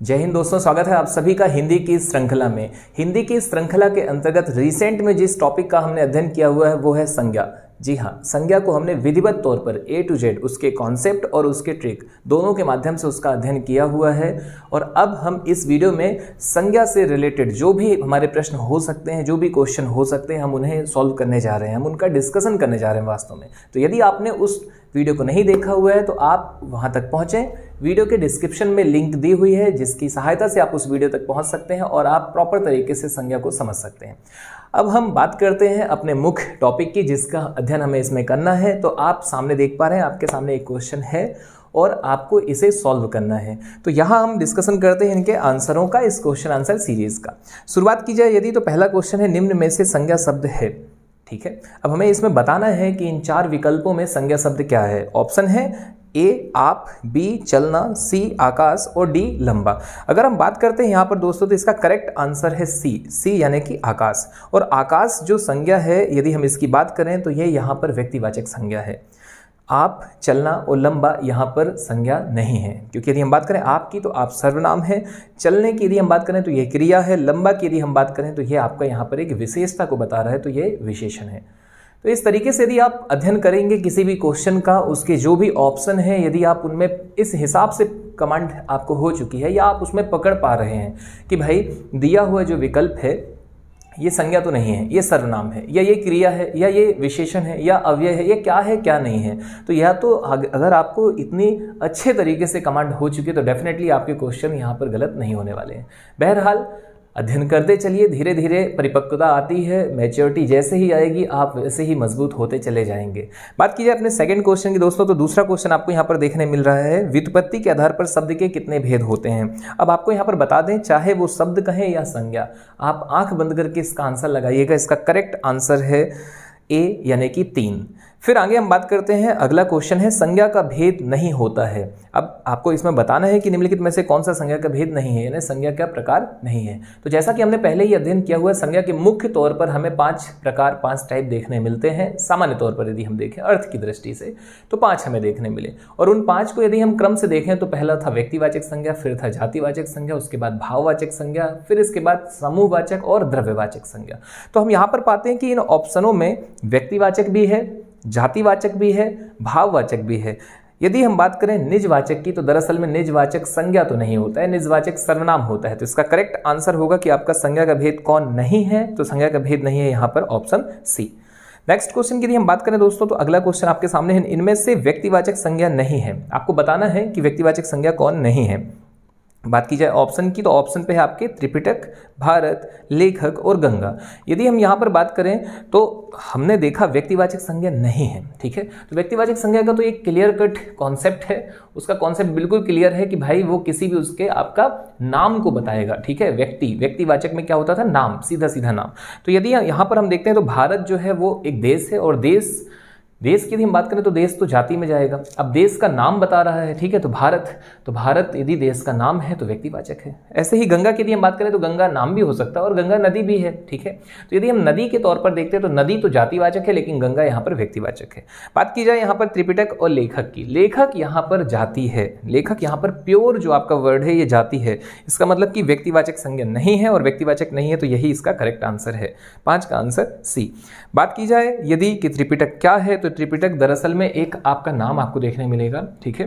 जय हिंद दोस्तों, स्वागत है आप सभी का हिंदी की श्रृंखला में। हिंदी की श्रृंखला के अंतर्गत रिसेंट में जिस टॉपिक का हमने अध्ययन किया हुआ है वो है संज्ञा। जी हाँ, संज्ञा को हमने विधिवत तौर पर A to Z उसके कॉन्सेप्ट और उसके ट्रिक दोनों के माध्यम से उसका अध्ययन किया हुआ है। और अब हम इस वीडियो में संज्ञा से रिलेटेड जो भी हमारे प्रश्न हो सकते हैं, जो भी क्वेश्चन हो सकते हैं, हम उन्हें सॉल्व करने जा रहे हैं, हम उनका डिस्कशन करने जा रहे हैं वास्तव में। तो यदि आपने उस वीडियो को नहीं देखा हुआ है तो आप वहां तक पहुंचें। वीडियो के डिस्क्रिप्शन में लिंक दी हुई है जिसकी सहायता से आप उस वीडियो तक पहुंच सकते हैं और आप प्रॉपर तरीके से संज्ञा को समझ सकते हैं। अब हम बात करते हैं अपने मुख्य टॉपिक की जिसका अध्ययन हमें इसमें करना है। तो आप सामने देख पा रहे हैं, आपके सामने एक क्वेश्चन है और आपको इसे सॉल्व करना है। तो यहाँ हम डिस्कशन करते हैं इनके आंसरों का, इस क्वेश्चन आंसर सीरीज का। शुरुआत की जाए यदि तो पहला क्वेश्चन है, निम्न में से संज्ञा शब्द है। ठीक है, अब हमें इसमें बताना है कि इन चार विकल्पों में संज्ञा शब्द क्या है। ऑप्शन है ए आप, बी चलना, सी आकाश और डी लंबा। अगर हम बात करते हैं यहाँ पर दोस्तों तो इसका करेक्ट आंसर है सी यानी कि आकाश। और आकाश जो संज्ञा है, यदि हम इसकी बात करें तो ये यहाँ पर व्यक्तिवाचक संज्ञा है। आप, चलना और लंबा यहाँ पर संज्ञा नहीं है, क्योंकि यदि हम बात करें आप की तो आप सर्वनाम है, चलने की यदि हम बात करें तो ये क्रिया है, लंबा की यदि हम बात करें तो ये आपका यहाँ पर एक विशेषता को बता रहा है, तो ये विशेषण है। तो इस तरीके से यदि आप अध्ययन करेंगे किसी भी क्वेश्चन का, उसके जो भी ऑप्शन है, यदि आप उनमें इस हिसाब से कमांड आपको हो चुकी है या आप उसमें पकड़ पा रहे हैं कि भाई दिया हुआ जो विकल्प है ये संज्ञा तो नहीं है, ये सर्वनाम है, या ये क्रिया है, या ये विशेषण है, या अव्यय है, ये क्या है क्या नहीं है, तो यह तो अगर आपको इतनी अच्छे तरीके से कमांड हो चुकी है तो डेफिनेटली आपके क्वेश्चन यहाँ पर गलत नहीं होने वाले हैं। बहरहाल अध्ययन करते चलिए, धीरे धीरे परिपक्वता आती है, मैच्योरिटी जैसे ही आएगी आप वैसे ही मजबूत होते चले जाएंगे। बात की जाए अपने सेकंड क्वेश्चन की दोस्तों, तो दूसरा क्वेश्चन आपको यहाँ पर देखने मिल रहा है, व्युत्पत्ति के आधार पर शब्द के कितने भेद होते हैं। अब आपको यहाँ पर बता दें, चाहे वो शब्द कहें या संज्ञा, आप आंख बंद करके इसका आंसर लगाइएगा। इसका करेक्ट आंसर है ए यानी कि 3। फिर आगे हम बात करते हैं, अगला क्वेश्चन है संज्ञा का भेद नहीं होता है। अब आपको इसमें बताना है कि निम्नलिखित में से कौन सा संज्ञा का भेद नहीं है, यानी संज्ञा का प्रकार नहीं है। तो जैसा कि हमने पहले ही अध्ययन किया हुआ है, संज्ञा के मुख्य तौर पर हमें 5 प्रकार, 5 टाइप देखने मिलते हैं। सामान्य तौर पर यदि हम देखें अर्थ की दृष्टि से तो 5 हमें देखने मिले, और उन 5 को यदि हम क्रम से देखें तो पहला था व्यक्तिवाचक संज्ञा, फिर था जातिवाचक संज्ञा, उसके बाद भाववाचक संज्ञा, फिर इसके बाद समूहवाचक और द्रव्यवाचक संज्ञा। तो हम यहाँ पर पाते हैं कि इन ऑप्शनों में व्यक्तिवाचक भी है, जातिवाचक भी है, भाववाचक भी है। यदि हम बात करें निजवाचक की तो दरअसल में निजवाचक संज्ञा तो नहीं होता है, निजवाचक सर्वनाम होता है। तो इसका करेक्ट आंसर होगा कि आपका संज्ञा का भेद कौन नहीं है, तो संज्ञा का भेद नहीं है यहाँ पर ऑप्शन सी। नेक्स्ट क्वेश्चन की यदि हम बात करें दोस्तों तो अगला क्वेश्चन आपके सामने है, इनमें से व्यक्तिवाचक संज्ञा नहीं है। आपको बताना है कि व्यक्तिवाचक संज्ञा कौन नहीं है। बात की जाए ऑप्शन की तो ऑप्शन पे है आपके त्रिपिटक, भारत, लेखक और गंगा। यदि हम यहाँ पर बात करें तो हमने देखा व्यक्तिवाचक संज्ञा नहीं है। ठीक है, तो व्यक्तिवाचक संज्ञा का तो एक क्लियर कट कॉन्सेप्ट है, उसका कॉन्सेप्ट बिल्कुल क्लियर है कि भाई वो किसी भी उसके आपका नाम को बताएगा। ठीक है, व्यक्तिवाचक में क्या होता था, नाम, सीधा सीधा नाम। तो यदि यहाँ पर हम देखते हैं तो भारत जो है वो एक देश है, और देश की यदि हम बात करें तो देश तो जाति में जाएगा। अब देश का नाम बता रहा है, ठीक है, तो भारत यदि देश का नाम है तो व्यक्तिवाचक है। ऐसे ही गंगा की यदि हम बात करें तो गंगा नाम भी हो सकता है और गंगा नदी भी है। ठीक है, तो यदि हम नदी के तौर पर देखते हैं तो नदी तो जातिवाचक है, लेकिन गंगा यहाँ पर व्यक्तिवाचक है। बात की जाए यहाँ पर त्रिपिटक और लेखक की, लेखक यहाँ पर जाति है, लेखक यहाँ पर प्योर जो आपका वर्ड है ये जाति है। इसका मतलब कि व्यक्तिवाचक संज्ञा नहीं है, और व्यक्तिवाचक नहीं है तो यही इसका करेक्ट आंसर है। 5 का आंसर सी। बात की जाए यदि कि त्रिपिटक क्या है, तो त्रिपिटक दरअसल में एक आपका नाम आपको देखने मिलेगा। ठीक है,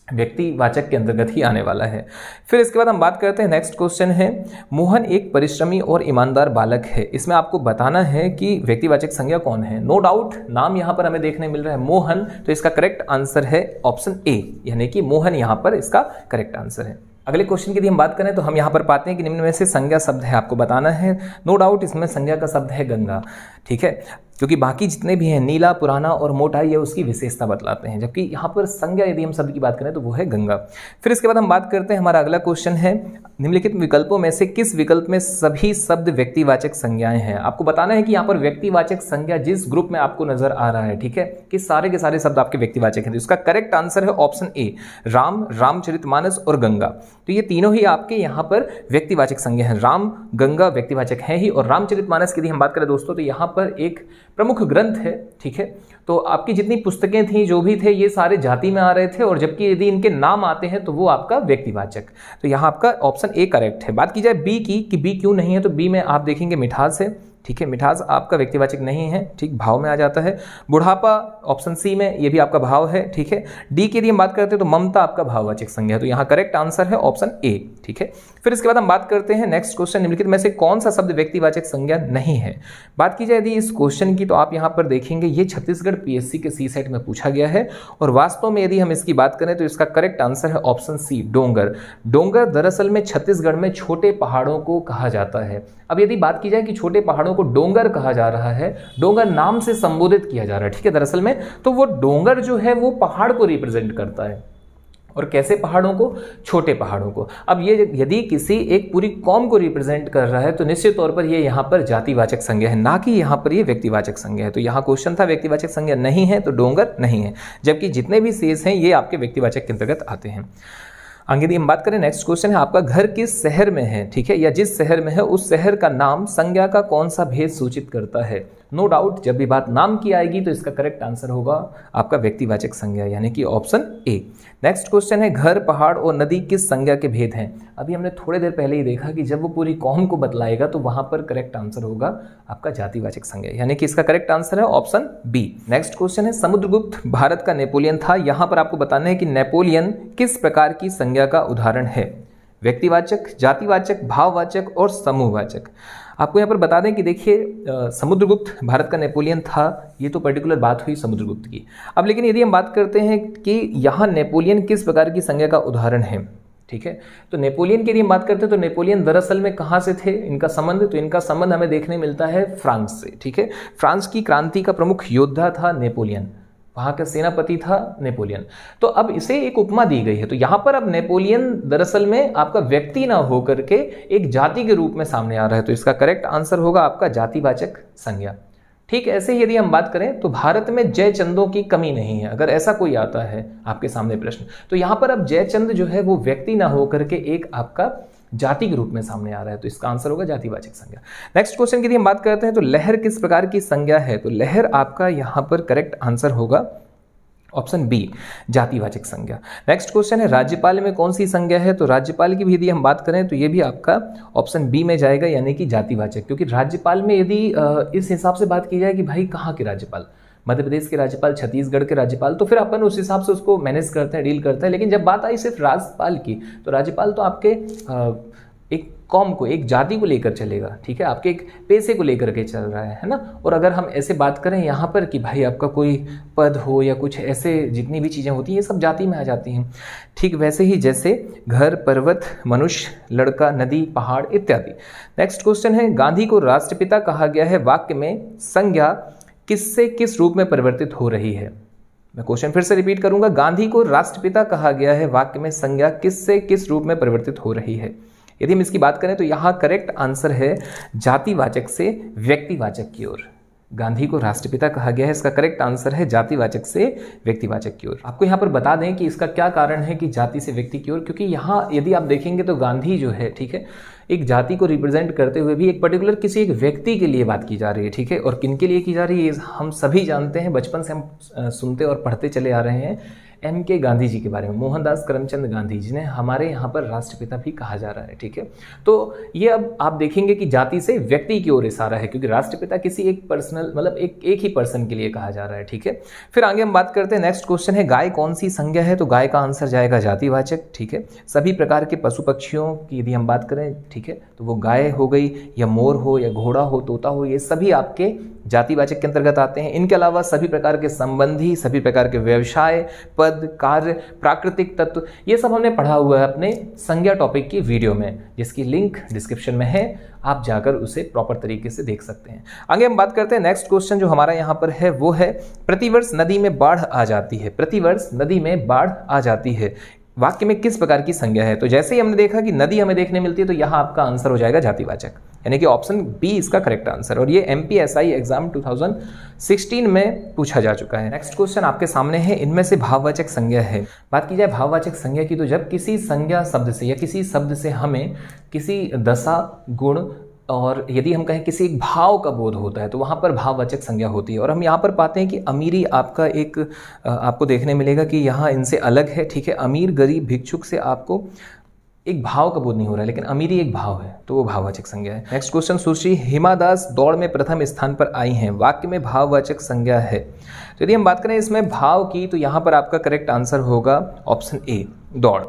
व्यक्तिवाचक के अंतर्गत ही आने वाला है। फिर इसके बाद हम बात करते हैं, नेक्स्ट क्वेश्चन है, मोहन एक परिश्रमी और ईमानदार बालक है। इसमें आपको बताना है कि व्यक्तिवाचक संज्ञा कौन है। नो डाउट नाम यहाँ पर हमें देखने मिल रहा है मोहन, तो इसका करेक्ट आंसर है ऑप्शन ए, यानी कि मोहन यहाँ पर इसका करेक्ट आंसर है। अगले क्वेश्चन की यदि हम बात करें तो हम यहाँ पर पाते हैं कि निम्न में से संज्ञा शब्द है, आपको बताना है। नो डाउट इसमें संज्ञा का शब्द है गंगा। ठीक है, क्योंकि बाकी जितने भी हैं नीला, पुराना और मोटा, ये उसकी विशेषता बतलाते हैं, जबकि यहाँ पर संज्ञा यदि हम शब्द की बात करें तो वो है गंगा। फिर इसके बाद हम बात करते हैं, हमारा अगला क्वेश्चन है, निम्नलिखित विकल्पों में से किस विकल्प में सभी शब्द व्यक्तिवाचक संज्ञाएं हैं। आपको बताना है कि यहाँ पर व्यक्तिवाचक संज्ञा जिस ग्रुप में आपको नजर आ रहा है, ठीक है, कि सारे के सारे शब्द आपके व्यक्तिवाचक हैं। तो इसका करेक्ट आंसर है ऑप्शन ए, राम, रामचरितमानस और गंगा। तो ये तीनों ही आपके यहाँ पर व्यक्तिवाचक संज्ञा हैं। राम, गंगा व्यक्तिवाचक है ही, और रामचरितमानस की यदि हम बात करें दोस्तों तो यहाँ पर एक प्रमुख ग्रंथ है। ठीक है, तो आपकी जितनी पुस्तकें थी, जो भी थे, ये सारे जाति में आ रहे थे, और जबकि यदि इनके नाम आते हैं तो वो आपका व्यक्तिवाचक। तो यहाँ आपका ऑप्शन ए करेक्ट है। बात की जाए बी की कि बी क्यों नहीं है, तो बी में आप देखेंगे मिठास है, ठीक है, मिठास आपका व्यक्तिवाचक नहीं है, ठीक, भाव में आ जाता है। बुढ़ापा ऑप्शन सी में, ये भी आपका भाव है, ठीक है। डी की यदि हम बात करते हैं तो ममता आपका भाववाचक संज्ञा है, तो यहाँ करेक्ट आंसर है ऑप्शन ए, ठीक है। फिर इसके बाद हम बात करते हैं नेक्स्ट क्वेश्चन, निम्नलिखित में से कौन सा शब्द व्यक्तिवाचक संज्ञा नहीं है। बात की जाए यदि इस क्वेश्चन की, तो आप यहाँ पर देखेंगे ये छत्तीसगढ़ पीएससी के सी सेट में पूछा गया है, और वास्तव में यदि हम इसकी बात करें तो इसका करेक्ट आंसर है ऑप्शन सी, डोंगर। डोंगर दरअसल में छत्तीसगढ़ में छोटे पहाड़ों को कहा जाता है। अब यदि बात की जाए कि छोटे पहाड़ों को डोंगर कहा जा रहा है, डोंगर नाम से संबोधित किया जा रहा है, ठीक है, दरअसल में तो वो डोंगर जो है वो पहाड़ को रिप्रेजेंट करता है, और कैसे पहाड़ों को, छोटे पहाड़ों को। अब ये यदि किसी एक पूरी कौम को रिप्रेजेंट कर रहा है तो निश्चित तौर पर ये यहाँ पर जातिवाचक संज्ञा है, ना कि यहाँ पर ये व्यक्तिवाचक संज्ञा है। तो यहाँ क्वेश्चन था व्यक्तिवाचक संज्ञा नहीं है, तो डोंगर नहीं है, जबकि जितने भी शेष हैं ये आपके व्यक्तिवाचक के अंतर्गत आते हैं। आगे यदि हम बात करें, नेक्स्ट क्वेश्चन है आपका घर किस शहर में है, ठीक है, या जिस शहर में है उस शहर का नाम संज्ञा का कौन सा भेद सूचित करता है। नो डाउट जब भी बात नाम की आएगी तो इसका करेक्ट आंसर होगा आपका व्यक्तिवाचक संज्ञा, यानी कि ऑप्शन ए। नेक्स्ट क्वेश्चन है घर, पहाड़ और नदी किस संज्ञा के भेद हैं। अभी हमने थोड़ी देर पहले ही देखा कि जब वो पूरी कौम को बतलाएगा तो वहां पर करेक्ट आंसर होगा आपका जातिवाचक संज्ञा, यानी कि इसका करेक्ट आंसर है ऑप्शन बी। नेक्स्ट क्वेश्चन है समुद्रगुप्त भारत का नेपोलियन था। यहां पर आपको बताना है कि नेपोलियन किस प्रकार की संज्ञा का उदाहरण है। व्यक्तिवाचक, जातिवाचक, भाववाचक और समूहवाचक। आपको यहाँ पर बता दें कि देखिए समुद्रगुप्त भारत का नेपोलियन था, ये तो पर्टिकुलर बात हुई समुद्रगुप्त की। अब लेकिन यदि हम बात करते हैं कि यहाँ नेपोलियन किस प्रकार की संज्ञा का उदाहरण है, ठीक है, तो नेपोलियन की यदि हम बात करते हैं तो नेपोलियन दरअसल में कहाँ से थे इनका संबंध, तो इनका संबंध हमें देखने मिलता है फ्रांस से, ठीक है। फ्रांस की क्रांति का प्रमुख योद्धा था नेपोलियन, वहां का सेनापति था नेपोलियन। तो अब इसे एक उपमा दी गई है, तो यहां पर अब नेपोलियन दरअसल में आपका व्यक्ति ना होकर के एक जाति के रूप में सामने आ रहा है, तो इसका करेक्ट आंसर होगा आपका जातिवाचक संज्ञा। ठीक, ऐसे ही यदि हम बात करें तो भारत में जयचंदों की कमी नहीं है, अगर ऐसा कोई आता है आपके सामने प्रश्न, तो यहां पर अब जयचंद जो है वो व्यक्ति ना होकर के एक आपका जाति के रूप में सामने आ रहा है, तो इसका आंसर होगा जातिवाचक संज्ञा। नेक्स्ट क्वेश्चन की यदि हम बात करते हैं तो लहर किस प्रकार की संज्ञा है, तो लहर आपका यहां पर करेक्ट आंसर होगा ऑप्शन बी, जातिवाचक संज्ञा। नेक्स्ट क्वेश्चन है राज्यपाल में कौन सी संज्ञा है, तो राज्यपाल की भी यदि हम बात करें तो ये भी आपका ऑप्शन बी में जाएगा, यानी कि जातिवाचक, क्योंकि राज्यपाल में यदि इस हिसाब से बात की जाए कि भाई कहाँ के राज्यपाल, मध्य प्रदेश के राज्यपाल, छत्तीसगढ़ के राज्यपाल, तो फिर अपन उस हिसाब से उसको मैनेज करते हैं, डील करते हैं। लेकिन जब बात आई सिर्फ राज्यपाल की, तो राज्यपाल तो आपके एक कौम को, एक जाति को लेकर चलेगा, ठीक है, आपके एक पेशे को लेकर के चल रहा है ना। और अगर हम ऐसे बात करें यहाँ पर कि भाई आपका कोई पद हो या कुछ ऐसे जितनी भी चीज़ें होती हैं ये सब जाति में आ जाती हैं। ठीक वैसे ही जैसे घर, पर्वत, मनुष्य, लड़का, नदी, पहाड़ इत्यादि। नेक्स्ट क्वेश्चन है गांधी को राष्ट्रपिता कहा गया है, वाक्य में संज्ञा किससे किस रूप में परिवर्तित हो रही है। मैं क्वेश्चन फिर से रिपीट करूंगा, गांधी को राष्ट्रपिता कहा गया है, वाक्य में संज्ञा किससे किस रूप में परिवर्तित हो रही है। यदि हम इसकी बात करें तो यहाँ करेक्ट आंसर है जातिवाचक से व्यक्तिवाचक की ओर। गांधी को राष्ट्रपिता कहा गया है, इसका करेक्ट आंसर है जातिवाचक से व्यक्तिवाचक की ओर। आपको यहाँ पर बता दें कि इसका क्या कारण है कि जाति से व्यक्ति की ओर, क्योंकि यहाँ यदि आप देखेंगे तो गांधी जो है, ठीक है, एक जाति को रिप्रेजेंट करते हुए भी एक पर्टिकुलर किसी एक व्यक्ति के लिए बात की जा रही है, ठीक है, और किन के लिए की जा रही है हम सभी जानते हैं, बचपन से हम सुनते और पढ़ते चले आ रहे हैं M.K. गांधी जी के बारे में, मोहनदास करमचंद गांधी जिन्हें हमारे यहाँ पर राष्ट्रपिता भी कहा जा रहा है, ठीक है। तो ये अब आप देखेंगे कि जाति से व्यक्ति की ओर इशारा है, क्योंकि राष्ट्रपिता किसी एक पर्सनल मतलब एक ही पर्सन के लिए कहा जा रहा है, ठीक है। फिर आगे हम बात करते हैं, नेक्स्ट क्वेश्चन है गाय कौन सी संज्ञा है, तो गाय का आंसर जाएगा जातिवाचक, ठीक है। सभी प्रकार के पशु पक्षियों की यदि हम बात करें, ठीक है, तो वो गाय हो गई या मोर हो या घोड़ा हो, तोता हो, ये सभी आपके जातिवाचक के अंतर्गत आते हैं। इनके अलावा सभी प्रकार के संबंधी, सभी प्रकार के व्यवसाय, पद, कार्य, प्राकृतिक तत्व, ये सब हमने पढ़ा हुआ है अपने संज्ञा टॉपिक की वीडियो में, जिसकी लिंक डिस्क्रिप्शन में है, आप जाकर उसे प्रॉपर तरीके से देख सकते हैं। आगे हम बात करते हैं, नेक्स्ट क्वेश्चन जो हमारा यहाँ पर है वो है प्रतिवर्ष नदी में बाढ़ आ जाती है, प्रतिवर्ष नदी में बाढ़ आ जाती है, वाक्य में किस प्रकार की संज्ञा है। तो जैसे ही हमने देखा कि नदी हमें देखने मिलती है तो यहाँ आपका आंसर हो जाएगा जातिवाचक, यानी कि ऑप्शन बी इसका करेक्ट आंसर, और ये MPSI एग्जाम 2016 में पूछा जा चुका है। नेक्स्ट क्वेश्चन आपके सामने है, इनमें से भाववाचक संज्ञा है। बात की जाए भाववाचक संज्ञा की, तो जब किसी संज्ञा शब्द से या किसी शब्द से हमें किसी दशा, गुण, और यदि हम कहें किसी एक भाव का बोध होता है तो वहाँ पर भाववाचक संज्ञा होती है। और हम यहाँ पर पाते हैं कि अमीरी आपका एक आपको देखने मिलेगा कि यहाँ इनसे अलग है, ठीक है। अमीर, गरीब, भिक्षुक से आपको एक भाव का बोध नहीं हो रहा है, लेकिन अमीरी एक भाव है, तो वो भाववाचक संज्ञा है। नेक्स्ट क्वेश्चन, सुश्री हिमा दास दौड़ में प्रथम स्थान पर आई हैं, वाक्य में भाववाचक संज्ञा है। तो यदि हम बात करें इसमें भाव की, तो यहाँ पर आपका करेक्ट आंसर होगा ऑप्शन ए, दौड़।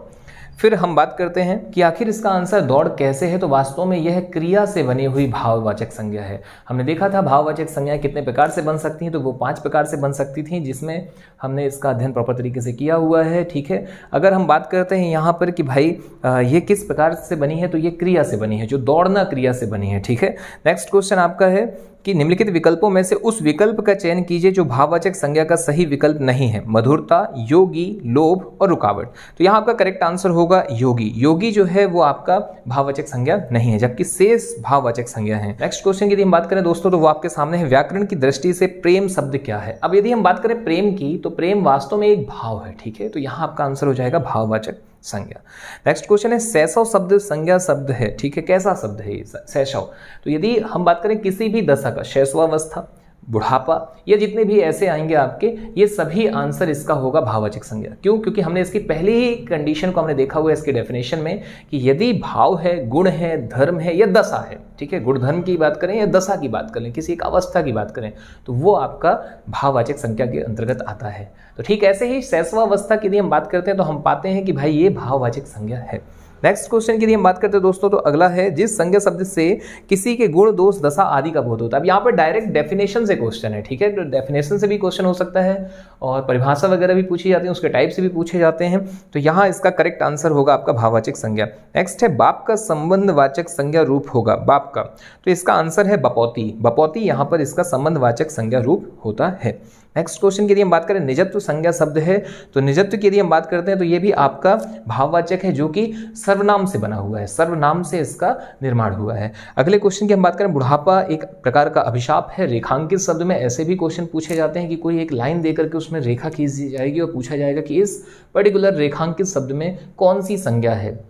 फिर हम बात करते हैं कि आखिर इसका आंसर दौड़ कैसे है, तो वास्तव में यह क्रिया से बनी हुई भाववाचक संज्ञा है। हमने देखा था भाववाचक संज्ञा कितने प्रकार से बन सकती हैं, तो वो 5 प्रकार से बन सकती थी, जिसमें हमने इसका अध्ययन प्रॉपर तरीके से किया हुआ है, ठीक है। अगर हम बात करते हैं यहाँ पर कि भाई ये किस प्रकार से बनी है, तो ये क्रिया से बनी है, जो दौड़ना क्रिया से बनी है, ठीक है। नेक्स्ट क्वेश्चन आपका है कि निम्नलिखित विकल्पों में से उस विकल्प का चयन कीजिए जो भाववाचक संज्ञा का सही विकल्प नहीं है। मधुरता, योगी, लोभ और रुकावट। तो यहाँ आपका करेक्ट आंसर होगा योगी। योगी जो है वो आपका भाववाचक संज्ञा नहीं है, जबकि शेष भाववाचक संज्ञा है। नेक्स्ट क्वेश्चन की यदि हम बात करें दोस्तों, तो वो आपके सामने है, व्याकरण की दृष्टि से प्रेम शब्द क्या है। अब यदि हम बात करें प्रेम की, तो प्रेम वास्तव में एक भाव है, ठीक है। तो यहाँ आपका आंसर हो जाएगा भाववाचक संज्ञा। नेक्स्ट क्वेश्चन है, शैशव शब्द संज्ञा शब्द है, ठीक है। कैसा शब्द है ये शैशव? तो यदि हम बात करें किसी भी दशा का, शैशवावस्था, बुढ़ापा, या जितने भी ऐसे आएंगे आपके, ये सभी आंसर इसका होगा भाववाचक संज्ञा। क्यों? क्योंकि हमने इसकी पहली ही कंडीशन को हमने देखा हुआ है इसके डेफिनेशन में कि यदि भाव है, गुण है, धर्म है या दशा है, ठीक है, गुण धर्म की बात करें या दशा की बात करें, किसी एक अवस्था की बात करें, तो वो आपका भाववाचक संज्ञा के अंतर्गत आता है। तो ठीक ऐसे ही शैशवावस्था की यदि हम बात करते हैं तो हम पाते हैं कि भाई ये भाववाचक संज्ञा है। नेक्स्ट क्वेश्चन की यदि हम बात करते हैं दोस्तों, तो अगला है, जिस संज्ञा शब्द से किसी के गुण, दोष, दशा आदि का बोध होता है। अब यहाँ पर डायरेक्ट डेफिनेशन से क्वेश्चन है, ठीक है। तो डेफिनेशन से भी क्वेश्चन हो सकता है और परिभाषा वगैरह भी पूछी जाती है, उसके टाइप से भी पूछे जाते हैं। तो यहाँ इसका करेक्ट आंसर होगा आपका भाववाचक संज्ञा। नेक्स्ट है, बाप का संबंधवाचक संज्ञा रूप होगा, बाप का, तो इसका आंसर है बपौती। बपौती यहाँ पर इसका संबंधवाचक संज्ञा रूप होता है। नेक्स्ट क्वेश्चन की यदि हम बात करें, निजत्व संज्ञा शब्द है, तो निजत्व की यदि हम बात करते हैं तो ये भी आपका भाववाचक है, जो कि सर्वनाम से बना हुआ है, सर्वनाम से इसका निर्माण हुआ है। अगले क्वेश्चन की हम बात करें, बुढ़ापा एक प्रकार का अभिशाप है। रेखांकित शब्द में ऐसे भी क्वेश्चन पूछे जाते हैं कि कोई एक लाइन देकर के उसमें रेखा खींच दी जाएगी और पूछा जाएगा कि इस पर्टिकुलर रेखांकित शब्द में कौन सी संज्ञा है,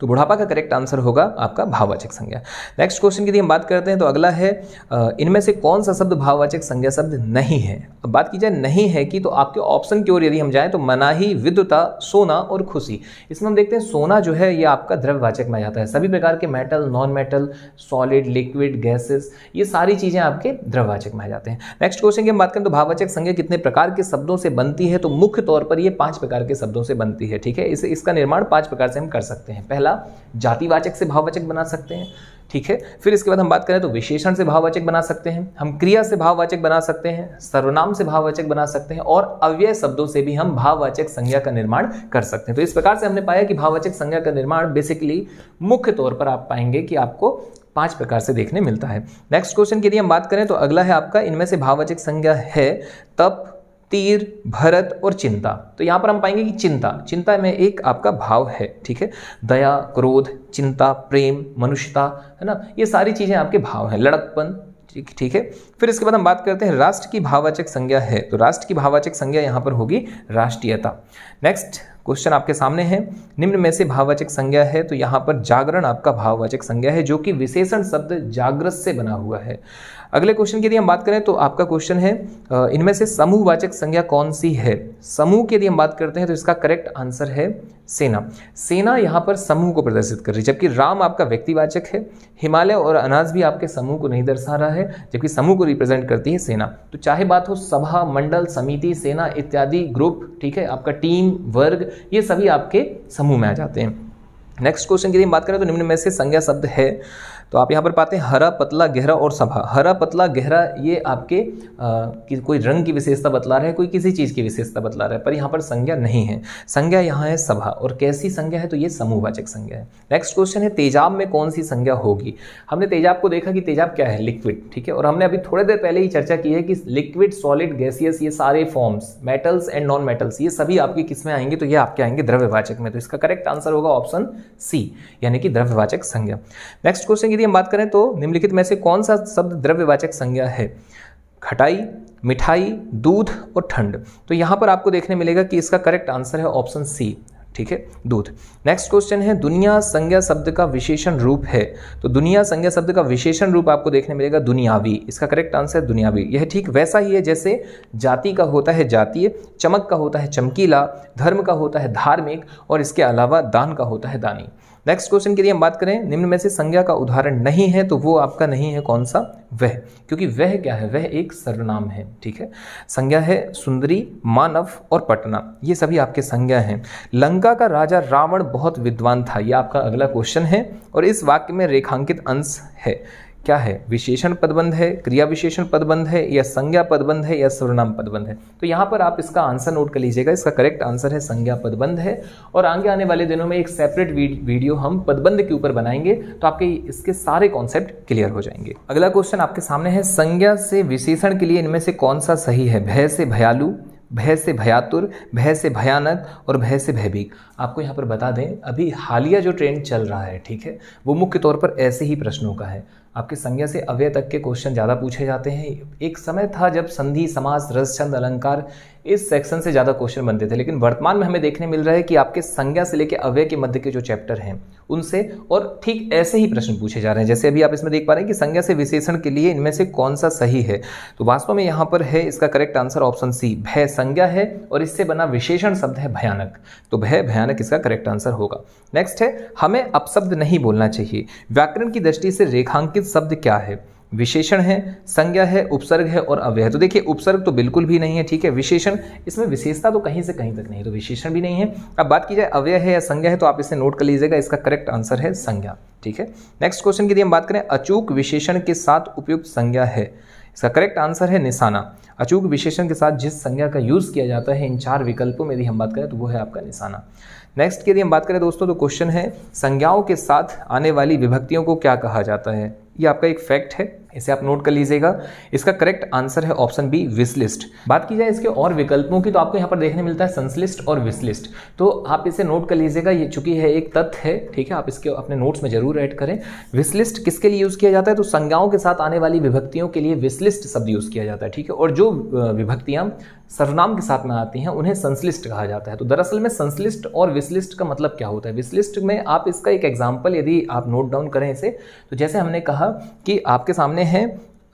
तो बुढ़ापा का करेक्ट आंसर होगा आपका भाववाचक संज्ञा। नेक्स्ट क्वेश्चन की यदि हम बात करते हैं तो अगला है, इनमें से कौन सा शब्द भाववाचक संज्ञा शब्द नहीं है। अब बात की जाए नहीं है की, तो आपके ऑप्शन की ओर यदि हम जाएं तो मनाही, विद्युता, सोना और खुशी। इसमें हम देखते हैं सोना जो है ये आपका द्रव्यवाचक में आ जाता है। सभी प्रकार के metal, non metal, solid, liquid, gases, ये सारी चीजें आपके द्रव्यवाचक में आ जाते हैं। नेक्स्ट क्वेश्चन की हम बात करें तो भाववाचक संज्ञा कितने प्रकार के शब्दों से बनती है, तो मुख्य तौर पर ये 5 प्रकार के शब्दों से बनती है, ठीक है। इसका निर्माण 5 प्रकार से हम कर सकते हैं। पहला, जातिवाचक से भाववाचक बना सकते हैं, ठीक है। फिर इसके बाद हम बात करें तो विशेषण से भाववाचक बना सकते हैं, हम क्रिया से भाववाचक बना सकते हैं, सर्वनाम से भाववाचक बना सकते हैं, और अव्यय शब्दों से भी हम भाववाचक संज्ञा का निर्माण कर सकते हैं। तो इस प्रकार से हमने पाया कि भाववाचक संज्ञा का निर्माण बेसिकली मुख्य तौर पर आप पाएंगे कि आपको 5 प्रकार से देखने मिलता है। नेक्स्ट क्वेश्चन की यदि हम बात करें तो अगला है आपका, इनमें से भाववाचक संज्ञा है तप, तीर, भरत और चिंता। तो यहां पर हम पाएंगे कि चिंता में एक आपका भाव है, ठीक है। दया, क्रोध, चिंता, प्रेम, मनुष्यता, है ना, ये सारी चीजें आपके भाव हैं, लड़कपन, ठीक है। फिर इसके बाद हम बात करते हैं राष्ट्र की भाववाचक संज्ञा है, तो राष्ट्र की भाववाचक संज्ञा यहां पर होगी राष्ट्रीयता। नेक्स्ट क्वेश्चन आपके सामने है, निम्न में से भाववाचक संज्ञा है, तो यहां पर जागरण आपका भाववाचक संज्ञा है, जो कि विशेषण शब्द जागृत से बना हुआ है। अगले क्वेश्चन की यदि हम बात करें तो आपका क्वेश्चन है, इनमें से समूहवाचक संज्ञा कौन सी है। समूह की यदि हम बात करते हैं तो इसका करेक्ट आंसर है सेना। सेना यहाँ पर समूह को प्रदर्शित कर रही है, जबकि राम आपका व्यक्तिवाचक है। हिमालय और अनाज भी आपके समूह को नहीं दर्शा रहा है, जबकि समूह को रिप्रेजेंट करती है सेना। तो चाहे बात हो सभा, मंडल, समिति, सेना इत्यादि, ग्रुप, ठीक है, आपका टीम, वर्ग, ये सभी आपके समूह में आ जाते हैं। नेक्स्ट क्वेश्चन की यदि हम बात करें तो निम्न में से संज्ञा शब्द है, तो आप यहाँ पर पाते हैं हरा, पतला, गहरा और सभा। हरा, पतला, गहरा ये आपके कोई रंग की विशेषता बतला रहा है, कोई किसी चीज़ की विशेषता बतला रहा है, पर यहाँ पर संज्ञा नहीं है। संज्ञा यहाँ है सभा, और कैसी संज्ञा है, तो ये समूहवाचक संज्ञा है। नेक्स्ट क्वेश्चन है, तेजाब में कौन सी संज्ञा होगी। हमने तेजाब को देखा कि तेजाब क्या है, लिक्विड, ठीक है। और हमने अभी थोड़ी देर पहले ही चर्चा की है कि लिक्विड, सॉलिड, गैसियस, ये सारे forms, metals and non metals, ये सभी आपके किस में आएंगे, तो ये आपके आएंगे द्रव्यवाचक में। तो इसका करेक्ट आंसर होगा ऑप्शन सी, यानी कि द्रव्यवाचक संज्ञा। नेक्स्ट क्वेश्चन यदि हम बात करें तो निम्नलिखित में से कौन सा शब्द द्रव्यवाचक संज्ञा है। खटाई, मिठाई, दूध और ठंड। तो यहां पर आपको देखने मिलेगा कि इसका करेक्ट आंसर है ऑप्शन सी, ठीक है, दूध। नेक्स्ट क्वेश्चन है दुनिया संज्ञा शब्द का विशेषण रूप है। तो दुनिया संज्ञा शब्द का विशेषण रूप आपको देखने मिलेगा दुनियावी। इसका करेक्ट आंसर है दुनियावी। यह ठीक वैसा ही है जैसे जाति का होता है जातीय, चमक का होता है चमकीला, धर्म का होता है धार्मिक और इसके अलावा दान का होता है दानी। नेक्स्ट क्वेश्चन के लिए हम बात करें, निम्न में से संज्ञा का उदाहरण नहीं है, तो वो आपका नहीं है कौन सा? वह, क्योंकि वह क्या है? वह एक सर्वनाम है। ठीक है, संज्ञा है सुंदरी, मानव और पटना, ये सभी आपके संज्ञा हैं। लंका का राजा रावण बहुत विद्वान था, यह आपका अगला क्वेश्चन है और इस वाक्य में रेखांकित अंश है, क्या है? विशेषण पदबंध है, क्रिया विशेषण पदबंध है, या संज्ञा पदबंध है, या सर्वनाम पदबंध है। तो यहाँ पर आप इसका आंसर नोट कर लीजिएगा। इसका करेक्ट आंसर है संज्ञा पदबंध है और आगे आने वाले दिनों में एक सेपरेट वीडियो हम पदबंध के ऊपर बनाएंगे, तो आपके इसके सारे कॉन्सेप्ट क्लियर हो जाएंगे। अगला क्वेश्चन आपके सामने है, संज्ञा से विशेषण के लिए इनमें से कौन सा सही है? भय से भयालु, भय से भयातुर, भय से भयानक और भय से भयभीत। आपको यहाँ पर बता दें, अभी हालिया जो ट्रेंड चल रहा है, ठीक है, वो मुख्य तौर पर ऐसे ही प्रश्नों का है। आपके संज्ञा से अव्यय तक के क्वेश्चन ज़्यादा पूछे जाते हैं। एक समय था जब संधि, समास, रस, छंद, अलंकार इस सेक्शन से ज़्यादा क्वेश्चन बनते थे, लेकिन वर्तमान में हमें देखने मिल रहा है कि आपके संज्ञा से लेकर अव्यय के मध्य के जो चैप्टर हैं उनसे और ठीक ऐसे ही प्रश्न पूछे जा रहे हैं। जैसे अभी आप इसमें देख पा रहे हैं कि संज्ञा से विशेषण के लिए इनमें से कौन सा सही है, तो वास्तव में यहाँ पर है इसका करेक्ट आंसर ऑप्शन सी, भय संज्ञा है और इससे बना विशेषण शब्द है भयानक, तो भय भयानक इसका करेक्ट आंसर होगा। नेक्स्ट है, हमें अपशब्द नहीं बोलना चाहिए। व्याकरण की दृष्टि से रेखांकित शब्द क्या है? विशेषण है, संज्ञा है, उपसर्ग है और अव्यय है। तो देखिए उपसर्ग तो बिल्कुल भी नहीं है, ठीक है, विशेषण इसमें विशेषता तो कहीं से कहीं तक नहीं, तो विशेषण भी नहीं है। अब बात की जाए अव्यय है या संज्ञा है, तो आप इसे नोट कर लीजिएगा, इसका करेक्ट आंसर है संज्ञा। ठीक है, नेक्स्ट क्वेश्चन के लिए हम बात करें, अचूक विशेषण के साथ उपयुक्त संज्ञा है। इसका करेक्ट आंसर है निशाना। अचूक विशेषण के साथ जिस संज्ञा का यूज किया जाता है इन चार विकल्पों में यदि हम बात करें तो वो है आपका निशाना। नेक्स्ट के लिए हम बात करें दोस्तों, तो क्वेश्चन है, संज्ञाओं के साथ आने वाली विभक्तियों को क्या कहा जाता है? ये आपका एक फैक्ट है, इसे आप नोट कर लीजिएगा। इसका करेक्ट आंसर है ऑप्शन बी, विसलिस्ट। बात की जाए इसके और विकल्पों की, तो आपको यहाँ पर देखने मिलता है संश्लिष्ट और विसलिस्ट, तो आप इसे नोट कर लीजिएगा। ये चूंकि है एक तथ्य है, ठीक है, आप इसके अपने नोट्स में जरूर ऐड करें। विसलिस्ट किसके लिए यूज किया जाता है? तो संज्ञाओं के साथ आने वाली विभक्तियों के लिए विसलिस्ट शब्द यूज किया जाता है, ठीक है, और जो विभक्तियां सर्वनाम के साथ में आती हैं उन्हें संश्लिष्ट कहा जाता है। तो दरअसल में संश्लिष्ट और विसलिस्ट का मतलब क्या होता है? विसलिस्ट में आप इसका एक एग्जाम्पल यदि आप नोट डाउन करें इसे, तो जैसे हमने कहा कि आपके सामने है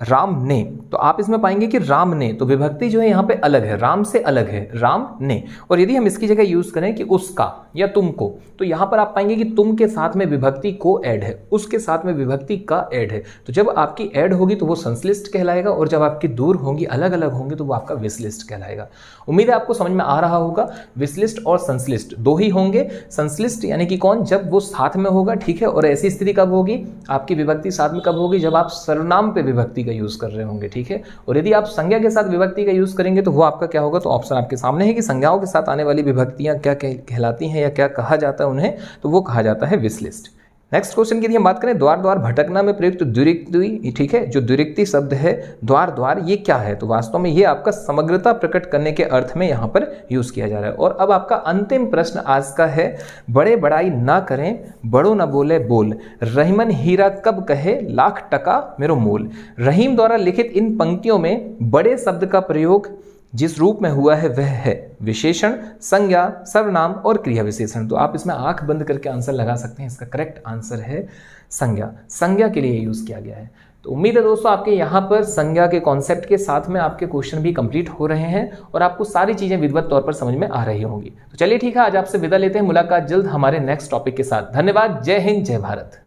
राम ने, तो आप इसमें पाएंगे कि राम ने, तो विभक्ति जो है यहाँ पे अलग है, राम से अलग है, राम ने। और यदि हम इसकी जगह यूज करें कि उसका या तुमको, तो यहाँ पर आप पाएंगे कि तुम के साथ में विभक्ति को ऐड है, उसके साथ में विभक्ति का ऐड है। तो जब आपकी ऐड होगी तो वो संश्लिष्ट कहलाएगा और जब आपकी दूर होंगी, अलग अलग होंगी, तो वो आपका विसलिष्ट कहलाएगा। उम्मीद है आपको समझ में आ रहा होगा। विसलिष्ट और संश्लिष्ट दो ही होंगे। संश्लिष्ट यानी कि कौन? जब वो साथ में होगा, ठीक है, और ऐसी स्थिति कब होगी? आपकी विभक्ति साथ में कब होगी? जब आप सर्वनाम पे विभक्ति यूज कर रहे होंगे, ठीक है। और यदि आप संज्ञा के साथ विभक्ति का यूज करेंगे तो वो आपका क्या होगा? तो ऑप्शन आपके सामने है कि संज्ञाओं के साथ आने वाली विभक्तियां क्या कहलाती हैं या क्या कहा जाता है उन्हें, तो वो कहा जाता है विसलिष्ट। नेक्स्ट क्वेश्चन की यदि हम बात करें, द्वार द्वार भटकना में प्रयुक्त द्विरिक्ति, ठीक है, जो द्विरिक्ति शब्द है द्वार द्वार, ये क्या है? तो वास्तव में ये आपका समग्रता प्रकट करने के अर्थ में यहाँ पर यूज किया जा रहा है। और अब आपका अंतिम प्रश्न आज का है, बड़े बड़ाई ना करें, बड़ो न बोले बोल, रहीमन हीरा कब कहे, लाख टका मेरो मोल। रहीम द्वारा लिखित इन पंक्तियों में बड़े शब्द का प्रयोग जिस रूप में हुआ है वह है विशेषण, संज्ञा, सर्वनाम और क्रिया विशेषण। तो आप इसमें आंख बंद करके आंसर लगा सकते हैं। इसका करेक्ट आंसर है संज्ञा। संज्ञा के लिए यूज किया गया है। तो उम्मीद है दोस्तों आपके यहाँ पर संज्ञा के कॉन्सेप्ट के साथ में आपके क्वेश्चन भी कंप्लीट हो रहे हैं और आपको सारी चीजें विधिवत तौर पर समझ में आ रही होंगी। तो चलिए ठीक है, आज आपसे विदा लेते हैं। मुलाकात जल्द हमारे नेक्स्ट टॉपिक के साथ। धन्यवाद। जय हिंद, जय भारत।